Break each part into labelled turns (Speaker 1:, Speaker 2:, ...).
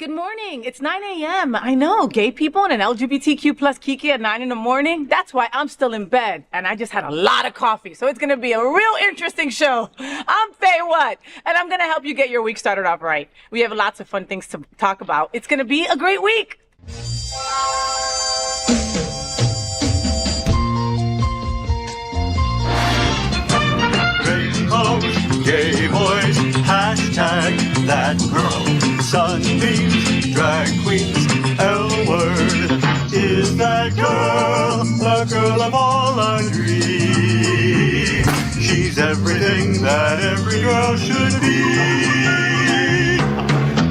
Speaker 1: Good morning. It's 9 a.m. I know, gay people and an LGBTQ plus Kiki at 9 in the morning. That's why I'm still in bed. And I just had a lot of coffee. So it's going to be a real interesting show. I'm FayWhat. And I'm going to help you get your week started off right. We have lots of fun things to talk about. It's going to be a great week.
Speaker 2: Rainbows, gay boys, hashtag that girl. Sunbeams, drag queens, L-word. Is that girl the girl of all our dreams? She's everything that every girl should be.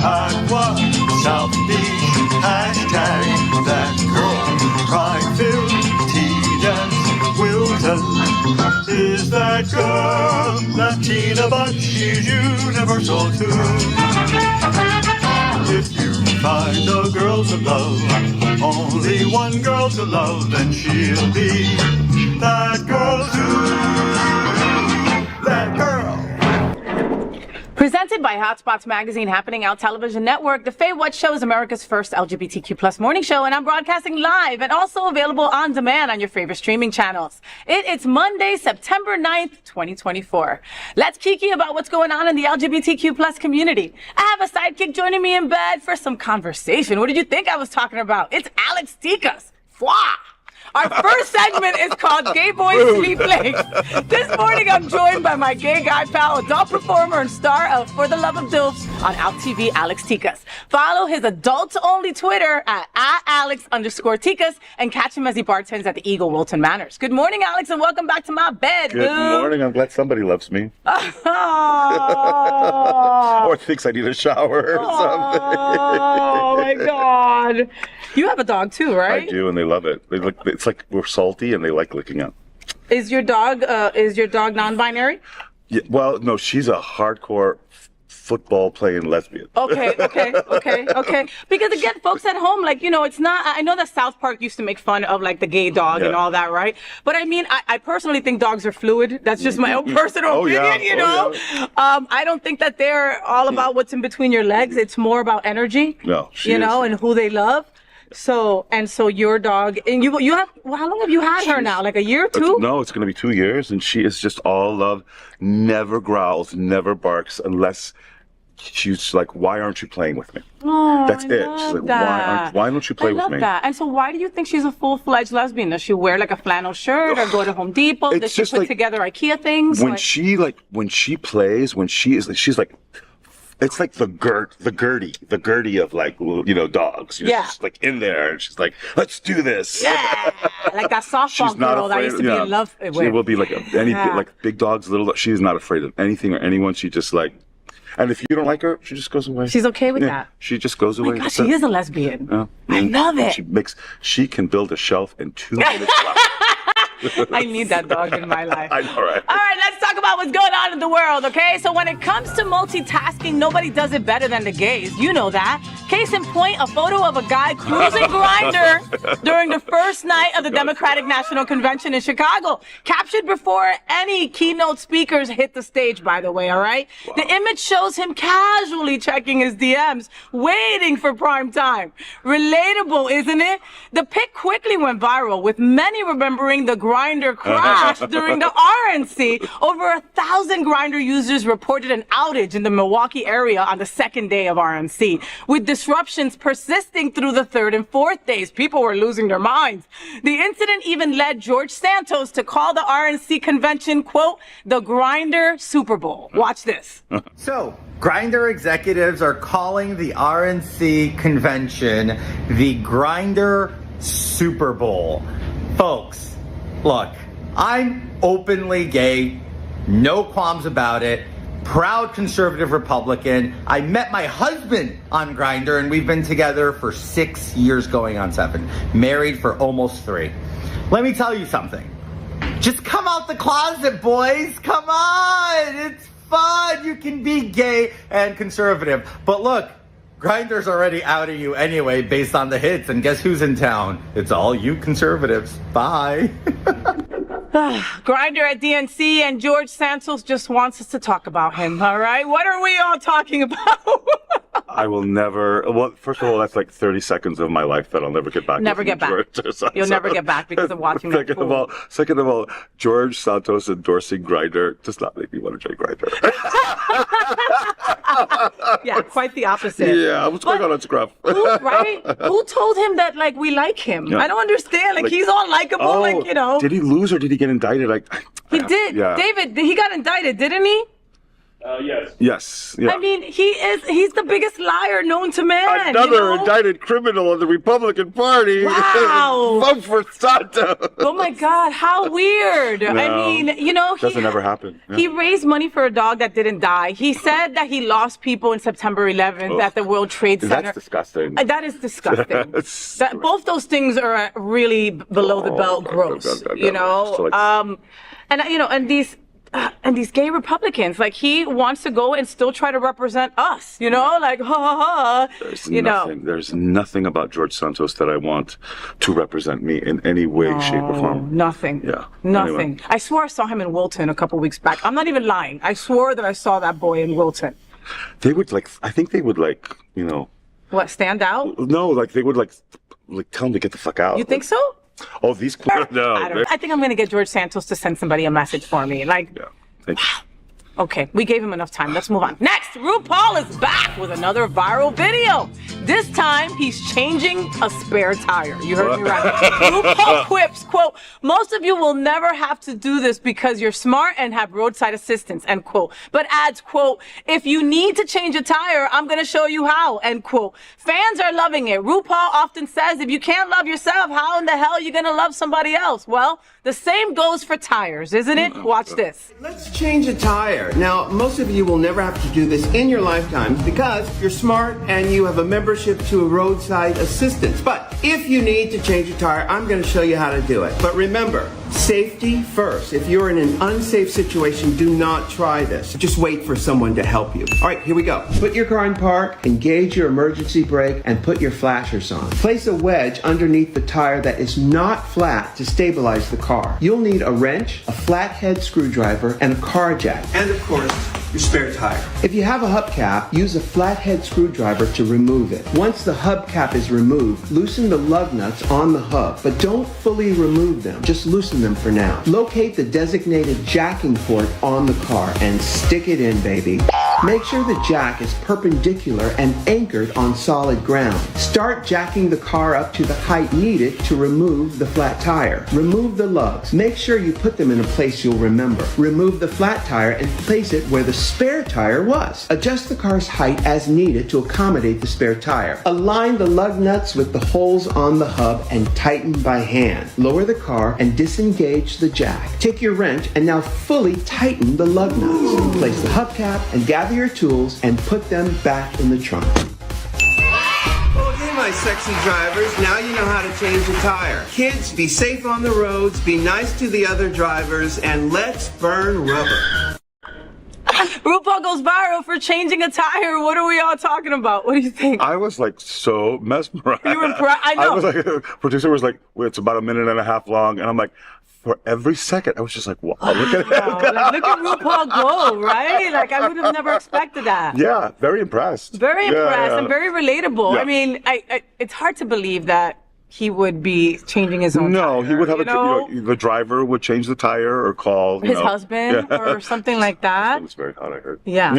Speaker 2: Aqua, South Beach, hashtag that girl. Pride-filled, tea-dance, Wilton. Is that girl Latina, but she's universal too. If you find a girl to love, only one girl to love, then she'll be that girl too. That girl.
Speaker 1: Presented by Hotspots Magazine, Happening Out Television Network, the FayWhat Show is America's first LGBTQ plus morning show, and I'm broadcasting live and also available on demand on your favorite streaming channels. It's Monday, September 9th, 2024. Let's kiki about what's going on in the LGBTQ plus community. I have a sidekick joining me in bed for some conversation. What did you think I was talking about? It's Alex Tikas. Fwa! Our first segment is called Gay Boys Sleep Late. This morning, I'm joined by my gay guy pal, adult performer and star of For the Love of DILFs on Out TV, Alex Tikas. Follow his adult-only Twitter at @Alex_Tikas and catch him as he bartends at the Eagle, Wilton Manors. Good morning, Alex, and welcome back to my bed,
Speaker 3: Good morning. I'm glad somebody loves me.
Speaker 1: Oh.
Speaker 3: Or thinks I need a shower or something.
Speaker 1: Oh, my God. You have a dog, too, right?
Speaker 3: I do, and they love it. It's like we're salty, and they like licking up.
Speaker 1: Is your dog non-binary?
Speaker 3: Yeah, well, no, she's a hardcore football playing lesbian.
Speaker 1: Okay. Because again, folks at home, it's not, I know that South Park used to make fun of the gay dog and all that, right? But I mean, I personally think dogs are fluid. That's just my own personal opinion, you know? Yeah. I don't think that they're all about what's in between your legs. It's more about energy,
Speaker 3: no,
Speaker 1: and who they love. So your dog, and you have, how long have you had her now? Like a year or two?
Speaker 3: No, it's going to be 2 years, and she is just all love, never growls, never barks, unless she's like, why aren't you playing with me?
Speaker 1: Oh,
Speaker 3: that's it. She's like, why don't you play with me? I love
Speaker 1: that. And so why do you think she's a full-fledged lesbian? Does she wear like a flannel shirt or go to Home Depot? Does she put together IKEA things?
Speaker 3: When she plays, she's like, it's like the Gertie of dogs. She's just like in there, and she's like, let's do this.
Speaker 1: Yeah, like that softball girl that I used to be in love with.
Speaker 3: She will be like like big dogs, little. She's not afraid of anything or anyone. She just and if you don't like her, she just goes away.
Speaker 1: She's okay with that.
Speaker 3: She just goes away.
Speaker 1: Oh my gosh, she is a lesbian.
Speaker 3: Yeah.
Speaker 1: I love it.
Speaker 3: She can build a shelf in 2 minutes.
Speaker 1: I need that dog in my life.
Speaker 3: I know, right?
Speaker 1: All right, let's talk about what's going on in the world, okay? So when it comes to multitasking, nobody does it better than the gays. You know that. Case in point, a photo of a guy cruising Grindr during the first night of the Democratic National Convention in Chicago. Captured before any keynote speakers hit the stage, by the way, all right? Wow. The image shows him casually checking his DMs, waiting for prime time. Relatable, isn't it? The pic quickly went viral, with many remembering the Grindr crash during the RNC. Over 1,000 Grindr users reported an outage in the Milwaukee area on the second day of RNC, with disruptions persisting through the third and fourth days. People were losing their minds. The incident even led George Santos to call the RNC convention, quote, the Grindr Super Bowl. Watch this.
Speaker 4: So, Grindr executives are calling the RNC convention the Grindr Super Bowl. Folks, look, I'm openly gay, no qualms about it, proud conservative Republican. I met my husband on Grindr, and we've been together for 6 years going on 7, married for almost 3. Let me tell you something. Just come out the closet, boys. Come on. It's fun. You can be gay and conservative. But look, Grindr's already outing you anyway based on the hits, and guess who's in town? It's all you conservatives. Bye.
Speaker 1: Grindr at DNC, and George Santos just wants us to talk about him, all right? What are we all talking about?
Speaker 3: I will never. Well, first of all, that's like 30 seconds of my life that I'll never get back.
Speaker 1: Never get back. You'll never get back because of watching that fool.
Speaker 3: Second of all, George Santos endorsing Grindr does not make me want to try Grindr.
Speaker 1: Yeah, quite the opposite.
Speaker 3: Yeah, what's going on Scruff?
Speaker 1: Right? Who told him that, like, we like him? Yeah. I don't understand. Like he's all likable, like, you know.
Speaker 3: Did he lose or did he get indicted?
Speaker 1: He did. Yeah. David, he got indicted, didn't he?
Speaker 5: Yes.
Speaker 3: Yes. Yeah.
Speaker 1: I mean, he's the biggest liar known to man.
Speaker 3: Another indicted criminal of the Republican Party.
Speaker 1: Wow.
Speaker 3: Vote for Santos.
Speaker 1: Oh my God, how weird. No, I mean, you know,
Speaker 3: doesn't ever happen. Yeah.
Speaker 1: He raised money for a dog that didn't die. He said that he lost people in September 11th at the World Trade Center.
Speaker 3: That's disgusting.
Speaker 1: That is disgusting. Both those things are really below the belt gross. You know, and you know, and these gay Republicans, like he wants to go and still try to represent us, you know, like, ha ha ha.
Speaker 3: There's nothing about George Santos that I want to represent me in any way, shape, or form.
Speaker 1: Nothing.
Speaker 3: Yeah.
Speaker 1: Nothing.
Speaker 3: Anyway.
Speaker 1: I swore I saw him in Wilton a couple weeks back. I'm not even lying. I swore that I saw that boy in Wilton.
Speaker 3: They would I think they would you know.
Speaker 1: What, stand out?
Speaker 3: No, like they would like tell him to get the fuck out.
Speaker 1: You think so?
Speaker 3: Oh, these no.
Speaker 1: I think I'm going to get George Santos to send somebody a message for me. Like,
Speaker 3: yeah. Thank you.
Speaker 1: Okay, we gave him enough time. Let's move on. Next, RuPaul is back with another viral video. This time, he's changing a spare tire. You heard me right. RuPaul quips, quote, "Most of you will never have to do this because you're smart and have roadside assistance," end quote. But adds, quote, "If you need to change a tire, I'm going to show you how," end quote. Fans are loving it. RuPaul often says, if you can't love yourself, how in the hell are you going to love somebody else? Well, the same goes for tires, isn't it? Watch this.
Speaker 6: Let's change a tire. Now, most of you will never have to do this in your lifetimes because you're smart and you have a membership to a roadside assistance. But if you need to change a tire, I'm going to show you how to do it. But remember, safety first. If you're in an unsafe situation, do not try this. Just wait for someone to help you. All right, here we go. Put your car in park, engage your emergency brake, and put your flashers on. Place a wedge underneath the tire that is not flat to stabilize the car. You'll need a wrench, a flathead screwdriver, and a car jack. And of course, your spare tire. If you have a hubcap, use a flathead screwdriver to remove it. Once the hubcap is removed, loosen the lug nuts on the hub, but don't fully remove them. Just loosen them for now. Locate the designated jacking port on the car and stick it in, baby. Make sure the jack is perpendicular and anchored on solid ground. Start jacking the car up to the height needed to remove the flat tire. Remove the lugs. Make sure you put them in a place you'll remember. Remove the flat tire and place it where the spare tire was. Adjust the car's height as needed to accommodate the spare tire. Align the lug nuts with the holes on the hub and tighten by hand. Lower the car and disengage the jack. Take your wrench and now fully tighten the lug nuts. Place the hubcap and gather your tools and put them back in the trunk. Okay, my sexy drivers, now you know how to change a tire. Kids, be safe on the roads, be nice to the other drivers, and let's burn rubber.
Speaker 1: RuPaul goes viral for changing a tire. What are we all talking about? What do you think?
Speaker 3: I was like so mesmerized.
Speaker 1: You were impressed? I know.
Speaker 3: I was like, producer was like, well, it's about 1.5 minutes long. And I'm like, for every second, I was just like, wow, look at it.
Speaker 1: Like, look at RuPaul go, right? Like, I would have never expected that.
Speaker 3: Yeah, very impressed.
Speaker 1: Very impressed and very relatable.
Speaker 3: Yeah.
Speaker 1: I mean, it's hard to believe that he would be changing his own tire.
Speaker 3: No, he would have the driver would change the tire or call
Speaker 1: his husband or something like that.
Speaker 3: It's very hot, I heard.
Speaker 1: Yeah,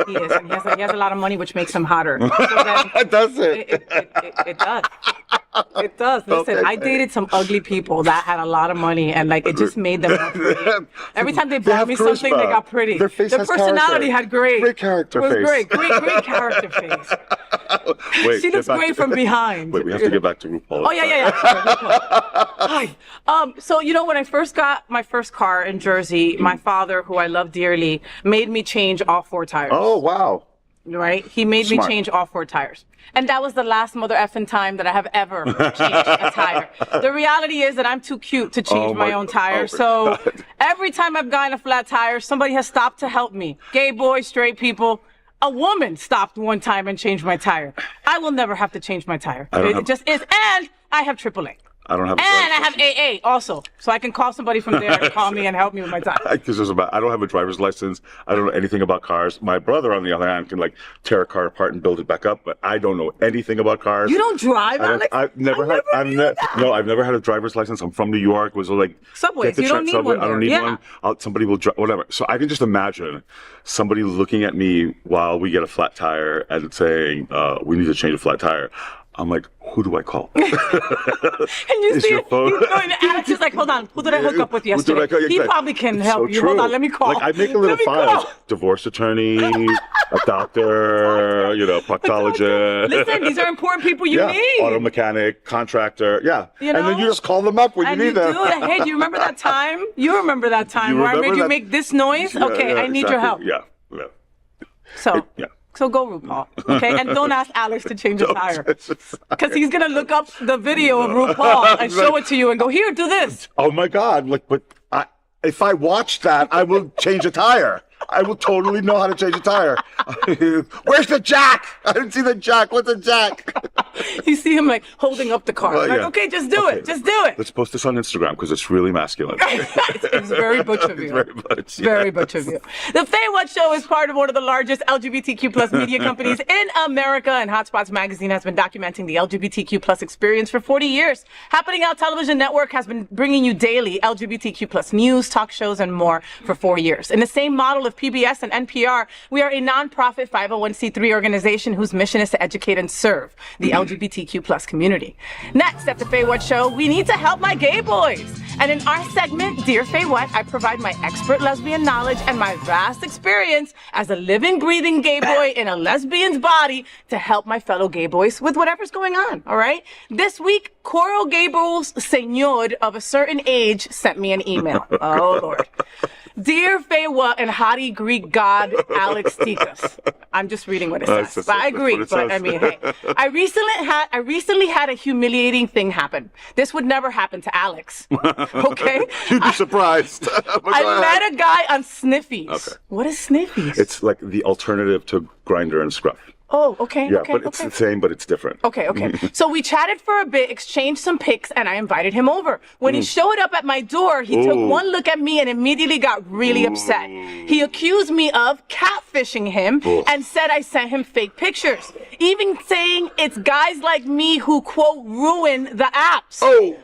Speaker 1: he is. And he has a lot of money, which makes him hotter. So then,
Speaker 3: does it?
Speaker 1: It does. It does. Listen,
Speaker 3: Okay.
Speaker 1: I dated some ugly people that had a lot character and like it just made them more pretty. Every time they bought me something, they got pretty.
Speaker 3: Their face
Speaker 1: Their
Speaker 3: has
Speaker 1: personality
Speaker 3: character.
Speaker 1: had great
Speaker 3: character
Speaker 1: face.
Speaker 3: face.
Speaker 1: Great character face.
Speaker 3: Wait,
Speaker 1: she looks great from behind.
Speaker 3: Wait, we have to get back to RuPaul.
Speaker 1: Oh yeah. Hi. So you know, when I first got my first car in Jersey, my father, who I love dearly, made me change all 4 tires.
Speaker 3: Oh wow.
Speaker 1: Right? He made me change all 4 tires. And that was the last mother effing time that I have ever changed a tire. The reality is that I'm too cute to change my own tire. So every time I've gotten a flat tire, somebody has stopped to help me. Gay boys, straight people. A woman stopped one time and changed my tire. I will never have to change my tire. It just is. And I have AAA.
Speaker 3: I don't have a
Speaker 1: And I have AA also, so I can call somebody from there to call me and help me with my time.
Speaker 3: Because I don't have a driver's license. I don't know anything about cars. My brother, on the other hand, can like tear a car apart and build it back up. But I don't know anything about cars.
Speaker 1: You don't drive, Alex?
Speaker 3: I've never had a driver's license. I'm from New York. Was like
Speaker 1: Subways. You don't need one.
Speaker 3: I don't need
Speaker 1: Yeah.
Speaker 3: one. Somebody will drive whatever. So I can just imagine somebody looking at me while we get a flat tire and saying, "We need to change a flat tire." I'm like, who do I call?
Speaker 1: And you see, he's going to Alex is like, hold on, who did I hook up with yesterday? He probably can help you. Hold on, let me call.
Speaker 3: Like, I make a little file. Divorce attorney, a doctor, proctologist.
Speaker 1: Listen, these are important people you need.
Speaker 3: Auto mechanic, contractor,
Speaker 1: You know?
Speaker 3: And then you just call them up when you need them.
Speaker 1: Hey, do you remember that time? You remember that time where I made you make this noise? Okay, I need your help.
Speaker 3: Yeah.
Speaker 1: So go, RuPaul, okay? And don't ask Alex to change a tire. Because he's going to look up the video of RuPaul and show it to you and go, here, do this.
Speaker 3: Oh, my God. If I watch that, I will change a tire. I will totally know how to change a tire. Where's the jack? I didn't see the jack. What's the jack?
Speaker 1: You see him like holding up the car. Okay, just do it. Just do it.
Speaker 3: Let's post this on Instagram because it's really masculine.
Speaker 1: It's very butch of you. Very butch of you. The FayWhat Show is part of one of the largest LGBTQ plus media companies in America, and Hotspots Magazine has been documenting the LGBTQ plus experience for 40 years. Happening Out Television Network has been bringing you daily LGBTQ plus news, talk shows, and more for 4 years. In the same model of PBS and NPR, we are a nonprofit 501c3 organization whose mission is to educate and serve the LGBTQ plus community. Next at the FayWhat Show, we need to help my gay boys. And in our segment, Dear FayWhat, I provide my expert lesbian knowledge and my vast experience as a living, breathing gay boy in a lesbian's body to help my fellow gay boys with whatever's going on, all right? This week, Coral Gables Señor of a certain age sent me an email. Oh, Lord. Dear FayWhat and hottie Greek god Alex Tikas. I'm just reading what it says. But I agree. But I mean, hey, I recently had a humiliating thing happen. This would never happen to Alex. Okay?
Speaker 3: You'd be surprised.
Speaker 1: I met a guy on Sniffies.
Speaker 3: Okay.
Speaker 1: What is Sniffies?
Speaker 3: It's like the alternative to Grindr and Scruff.
Speaker 1: Oh, okay.
Speaker 3: Yeah, but it's the same, but it's different.
Speaker 1: Okay. So we chatted for a bit, exchanged some pics, and I invited him over. When he showed up at my door, he took one look at me and immediately got really upset. He accused me of catfishing him and said I sent him fake pictures, even saying it's guys like me who, quote, ruin the apps.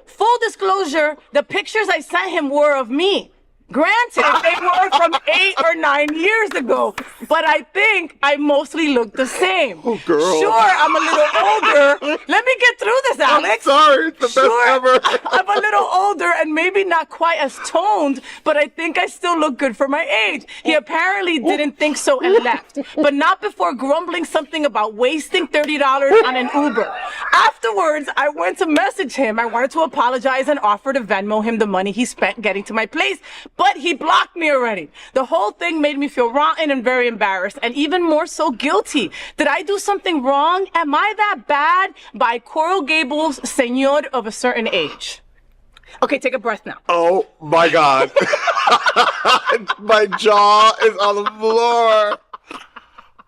Speaker 1: Full disclosure, the pictures I sent him were of me. Granted, they were from 8 or 9 years ago, but I think I mostly look the same.
Speaker 3: Oh, girl.
Speaker 1: Sure, I'm a little older. Let me get through this, Alex.
Speaker 3: I'm sorry, it's the best ever.
Speaker 1: I'm a little older and maybe not quite as toned, but I think I still look good for my age. He apparently didn't think so and left, but not before grumbling something about wasting $30 on an Uber. Afterwards, I went to message him. I wanted to apologize and offer to Venmo him the money he spent getting to my place, but he blocked me already. The whole thing made me feel rotten and very embarrassed, and even more so guilty. Did I do something wrong? Am I that bad? By Coral Gables, Señor of a certain age. Okay, take a breath now.
Speaker 3: Oh my God. My jaw is on the floor.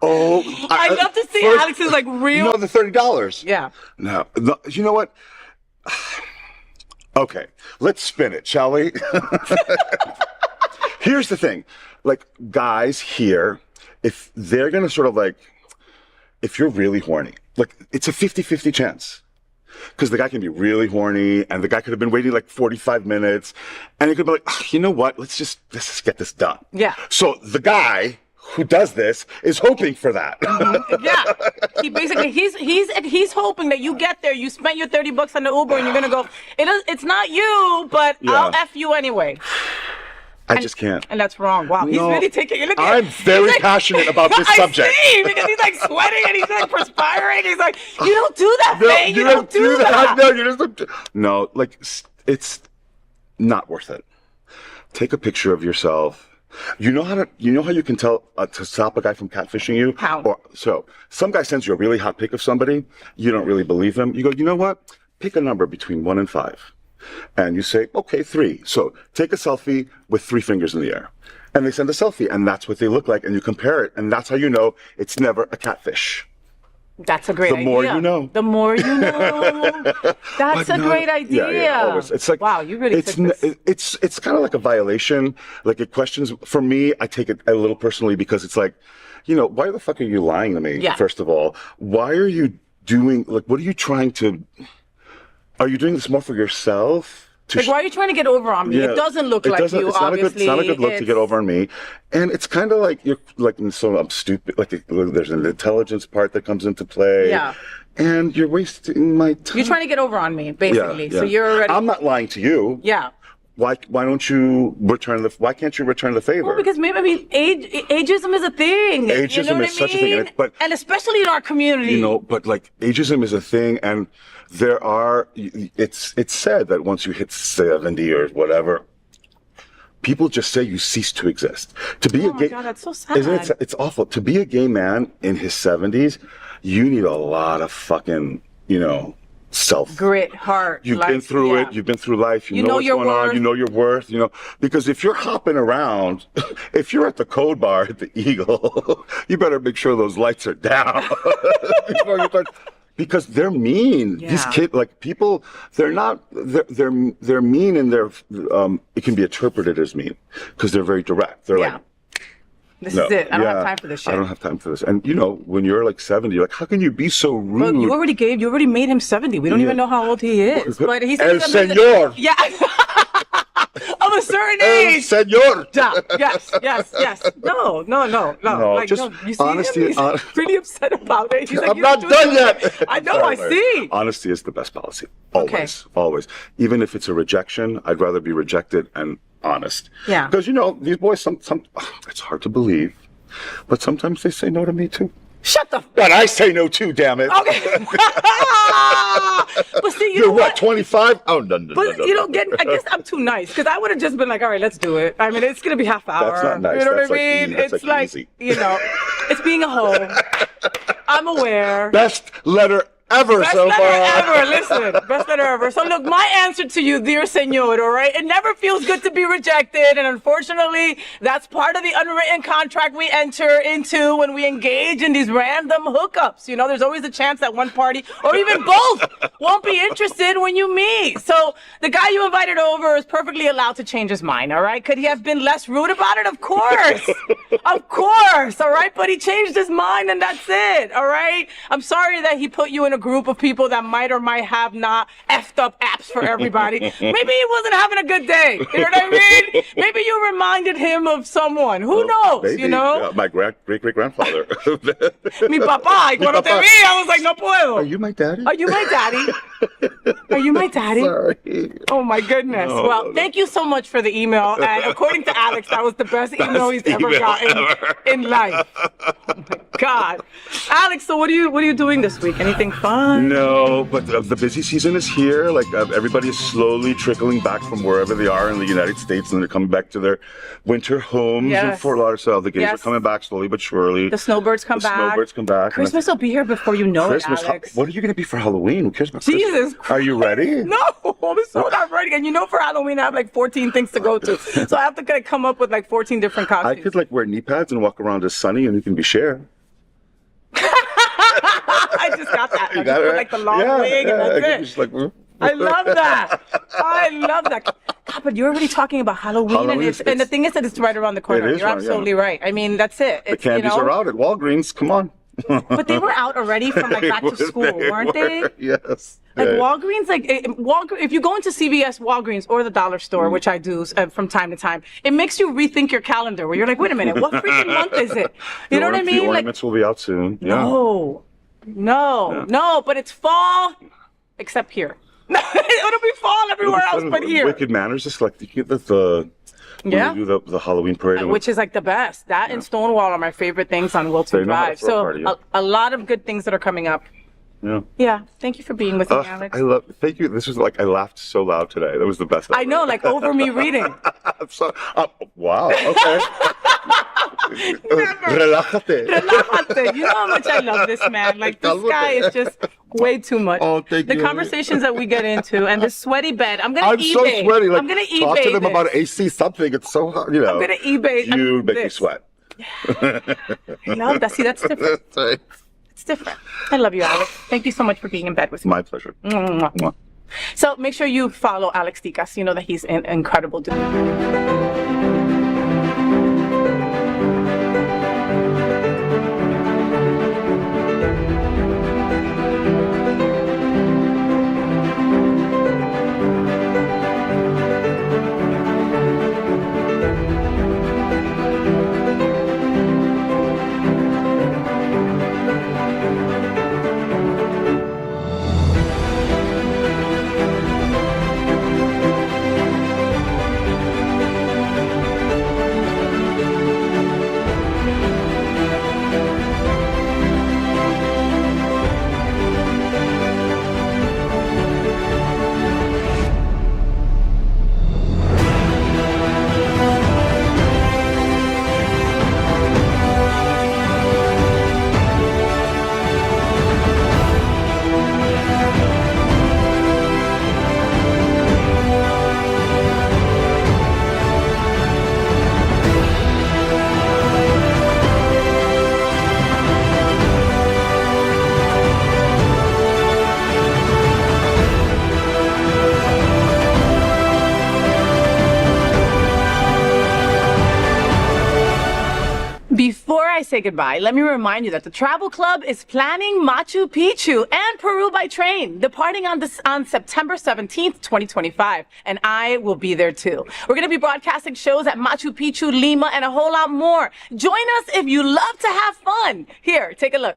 Speaker 1: I love to see Alex's like real.
Speaker 3: No, the $30.
Speaker 1: Yeah.
Speaker 3: No, you know what? Okay, let's spin it, shall we? Here's the thing. Like, guys here, if they're going to sort of like, if you're really horny, like, it's a 50-50 chance. Because the guy can be really horny, and the guy could have been waiting like 45 minutes, and he could be like, oh, you know what? Let's just get this done.
Speaker 1: Yeah.
Speaker 3: So the guy who does this is hoping for that.
Speaker 1: Yeah. He basically, he's hoping that you get there, you spent your $30 on the Uber, and you're going to go, it's not you, but I'll F you anyway.
Speaker 3: I just can't.
Speaker 1: And that's wrong. Wow, he's really taking it.
Speaker 3: I'm very passionate about this subject.
Speaker 1: I see, because he's like sweating and he's like perspiring. He's like, you don't do that, Faye. You don't do that.
Speaker 3: No, you just no, like, it's not worth it. Take a picture of yourself. You know how you can tell to stop a guy from catfishing you?
Speaker 1: How?
Speaker 3: So some guy sends you a really hot pic of somebody. You don't really believe him. You go, you know what? Pick a number between 1 and 5. And you say, okay, 3. So take a selfie with 3 fingers in the air. And they send a selfie, and that's what they look like, and you compare it, and that's how you know it's never a catfish.
Speaker 1: That's a great idea.
Speaker 3: The more you know.
Speaker 1: The more you know. That's a great idea.
Speaker 3: Yeah, always. It's like,
Speaker 1: wow, you really took this.
Speaker 3: It's kind of like a violation. Like it questions, for me, I take it a little personally because it's like, why the fuck are you lying to me?
Speaker 1: Yeah.
Speaker 3: First of all, why are you doing, like, what are you trying to, are you doing this more for yourself?
Speaker 1: Like, why are you trying to get over on me? Yeah, it doesn't look like you, obviously.
Speaker 3: It's not a good look to get over on me. And it's kind of like, you're like, so I'm stupid. Like, there's an intelligence part that comes into play.
Speaker 1: Yeah.
Speaker 3: And you're wasting my time.
Speaker 1: You're trying to get over on me, basically.
Speaker 3: Yeah.
Speaker 1: So you're already...
Speaker 3: I'm not lying to you.
Speaker 1: Yeah.
Speaker 3: Why don't you why can't you return the favor?
Speaker 1: Well, because maybe ageism is a thing.
Speaker 3: Ageism is such a thing.
Speaker 1: And especially in our community.
Speaker 3: But like ageism is a thing, and there are, it's said that once you hit 70 or whatever, people just say you cease to exist. To be a gay,
Speaker 1: God, that's so sad.
Speaker 3: Isn't it? It's awful. To be a gay man in his 70s, you need a lot of fucking, self
Speaker 1: grit, heart.
Speaker 3: You've been through it. You've been through life. You know what's going on. You know your worth. Because if you're hopping around, if you're at the Code Bar at the Eagle, you better make sure those lights are down before you start. Because they're mean.
Speaker 1: Yeah.
Speaker 3: These kids, like people, they're not. They're mean, and it can be interpreted as mean because they're very direct. They're like.
Speaker 1: This is it. I don't have time for this shit.
Speaker 3: I don't have time for this. And when you're like 70, you're like, how can you be so rude?
Speaker 1: Well, you already made him 70. We don't even know how old he is. But he's
Speaker 3: El Señor.
Speaker 1: Yeah. Of a certain age.
Speaker 3: El Señor.
Speaker 1: Yes. No. Like,
Speaker 3: just
Speaker 1: you see
Speaker 3: honesty.
Speaker 1: him? He's really upset about it. He's like,
Speaker 3: I'm not done yet.
Speaker 1: I know, I see.
Speaker 3: Honesty is the best policy. Always. Even if it's a rejection, I'd rather be rejected and honest.
Speaker 1: Yeah.
Speaker 3: Because, these boys, it's hard to believe, but sometimes they say no to me too.
Speaker 1: Shut the
Speaker 3: And I say no too, damn it.
Speaker 1: Okay. But see,
Speaker 3: you're what, 25? Oh, no.
Speaker 1: But I guess I'm too nice because I would have just been like, all right, let's do it. I mean, it's gonna be half hour.
Speaker 3: That's not nice.
Speaker 1: You know
Speaker 3: That's
Speaker 1: what I mean? It's like
Speaker 3: easy.
Speaker 1: It's being a hoe. I'm aware.
Speaker 3: Best letter ever so far.
Speaker 1: Listen, best letter ever. So look, my answer to you, dear Señor, all right? It never feels good to be rejected, and unfortunately, that's part of the unwritten contract we enter into when we engage in these random hookups. There's always a chance that one party, or even both, won't be interested when you meet. So the guy you invited over is perfectly allowed to change his mind, all right? Could he have been less rude about it? Of course. Of course, all right? But he changed his mind, and that's it, all right? I'm sorry that he put you in a group of people that might or might have not effed up apps for everybody. Maybe he wasn't having a good day. You know what I mean? Maybe you reminded him of someone. Who knows?
Speaker 3: Maybe. My great-great-grandfather.
Speaker 1: Mi papá. Y cuando te vi, I was like, no puedo.
Speaker 3: Are you my daddy?
Speaker 1: Are you my daddy? Are you my daddy?
Speaker 3: Sorry.
Speaker 1: Oh my goodness. No. Thank you so much for the email. And according to Alex, that was the best email he's ever gotten in life. Oh my God. Alex, so what are you doing this week? Anything fun?
Speaker 3: No, but the busy season is here. Like everybody is slowly trickling back from wherever they are in the United States, and they're coming back to their winter homes in Fort Lauderdale. The gays are coming back slowly but surely.
Speaker 1: The snowbirds come back. Christmas will be here before you know it, Alex.
Speaker 3: What are you going to be for Halloween? Who cares about
Speaker 1: Jesus
Speaker 3: Christmas? Are you ready?
Speaker 1: No, I'm so not ready. And for Halloween I have like 14 things to go to. So I have to come up with like 14 different costumes.
Speaker 3: I could wear knee pads and walk around as Sunny, and you can be Cher.
Speaker 1: I just got that. I just put the long wig and that's it. I love that. God, but you're already talking about Halloween and the thing is that it's right around the corner. You're absolutely right. I mean, that's it.
Speaker 3: The candies are out at Walgreens. Come on.
Speaker 1: But they were out already from back to school, weren't they?
Speaker 3: Yes.
Speaker 1: Walgreens, if you go into CVS, Walgreens, or the dollar store, which I do from time to time, it makes you rethink your calendar. Where you're like, wait a minute, what freaking month is it? You know what I mean?
Speaker 3: The ornaments will be out soon. Yeah.
Speaker 1: No, but it's fall, except here. It'll be fall everywhere else but here.
Speaker 3: Wicked Manors is you get the do the Halloween parade,
Speaker 1: which is the best. That and Stonewall are my favorite things on Wilton Drive. So a lot of good things that are coming up. Yeah. Thank you for being with me, Alex.
Speaker 3: Thank you. This was I laughed so loud today. That was the best.
Speaker 1: I know, over me reading.
Speaker 3: Wow. Okay. Relájate.
Speaker 1: You know how much I love this man. This guy is just way too much.
Speaker 3: Oh, thank you.
Speaker 1: The conversations that we get into and the sweaty bed. I'm so
Speaker 3: sweaty.
Speaker 1: I'm gonna eBay
Speaker 3: talk to them about AC something. It's so hot. I'm
Speaker 1: gonna eBay.
Speaker 3: You make me sweat.
Speaker 1: I love that. See, that's different. It's different. I love you, Alex. Thank you so much for being in bed with me.
Speaker 3: My pleasure.
Speaker 1: Mwah.
Speaker 3: Mwah.
Speaker 1: So make sure you follow Alex Tikas. You know that he's an incredible dude. Before I say goodbye, let me remind you that the Travel Club is planning Machu Picchu and Peru by train, departing on September 17th, 2025. And I will be there too. We're going to be broadcasting shows at Machu Picchu, Lima, and a whole lot more. Join us if you love to have fun. Here, take a look.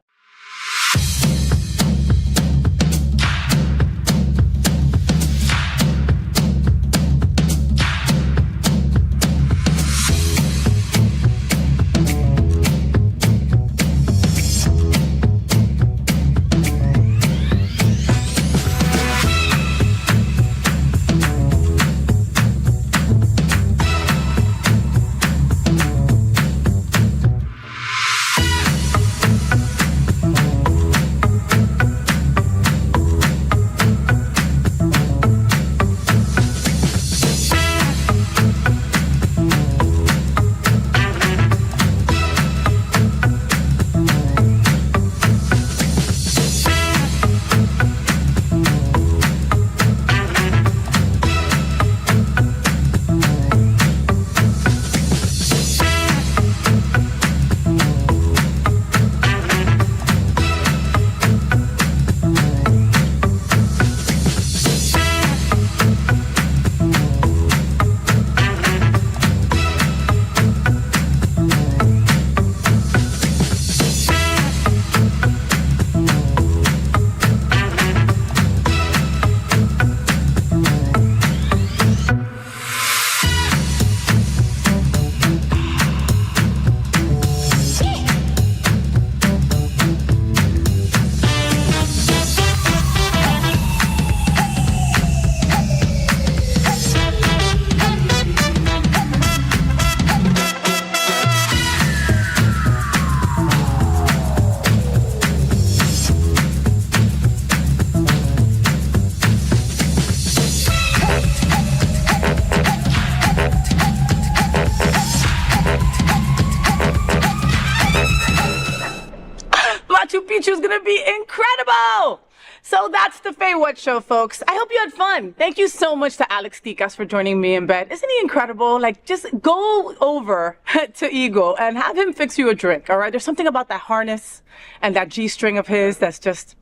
Speaker 1: Machu Picchu is going to be incredible. So that's the FayWhat show, folks. I hope you had fun. Thank you so much to Alex Tikas for joining me in bed. Isn't he incredible? Like, just go over to Eagle and have him fix you a drink, all right? There's something about that harness and that G-string of his that's just...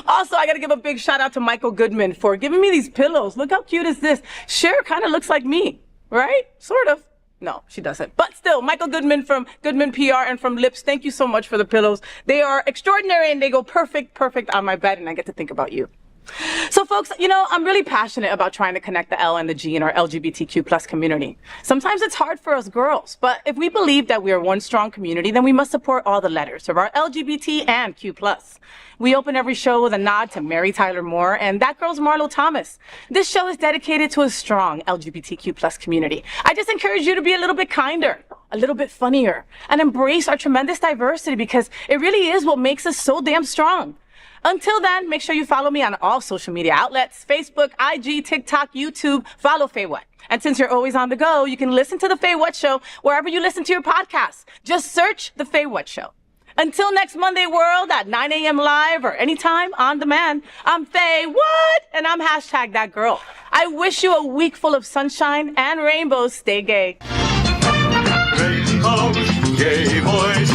Speaker 1: Also, I got to give a big shout out to Michael Goodman for giving me these pillows. Look how cute is this. Cher kind of looks like me, right? Sort of. No, she doesn't. But still, Michael Goodman from Goodman PR and from Lips, thank you so much for the pillows. They are extraordinary and they go perfect on my bed, and I get to think about you. So folks, you know, I'm really passionate about trying to connect the L and the G in our LGBTQ plus community. Sometimes it's hard for us girls, but if we believe that we are one strong community, then we must support all the letters of our LGBT and Q plus. We open every show with a nod to Mary Tyler Moore, and that girl's Marlo Thomas. This show is dedicated to a strong LGBTQ plus community. I just encourage you to be a little bit kinder, a little bit funnier, and embrace our tremendous diversity, because it really is what makes us so damn strong. Until then, make sure you follow me on all social media outlets, Facebook, IG, TikTok, YouTube. Follow FayWhat. And since you're always on the go, you can listen to The FayWhat Show wherever you listen to your podcasts. Just search The FayWhat Show. Until next Monday, world, at 9 a.m. live or anytime on demand, I'm FayWhat, and I'm #thatgirl. I wish you a week full of sunshine and rainbows. Stay gay.
Speaker 2: Rainbows, gay boys,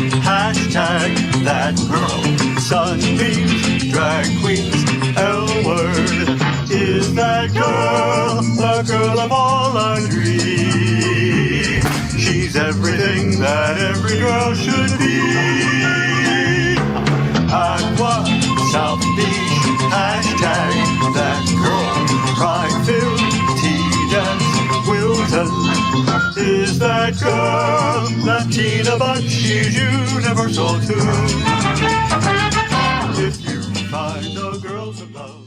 Speaker 2: #thatgirl. Sunbeams, drag queens, L-word. Is that girl the girl of all our dreams? She's everything that every girl should be. Aqua, South Beach, #thatgirl. Pride-filled, tea-dance, Wilton. Is that girl Latina, but she's universal too? If you find a girl to love.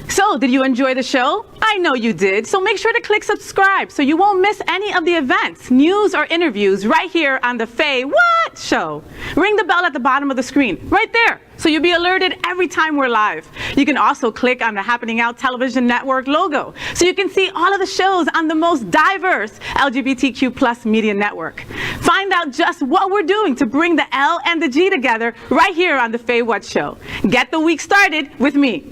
Speaker 1: So, did you enjoy the show? I know you did. So make sure to click subscribe so you won't miss any of the events, news, or interviews right here on the FayWhat show. Ring the bell at the bottom of the screen, right there, so you'll be alerted every time we're live. You can also click on the Happening Out Television Network logo so you can see all of the shows on the most diverse LGBTQ+ media network. Find out just what we're doing to bring the L and the G together right here on the FayWhat show. Get the week started with me.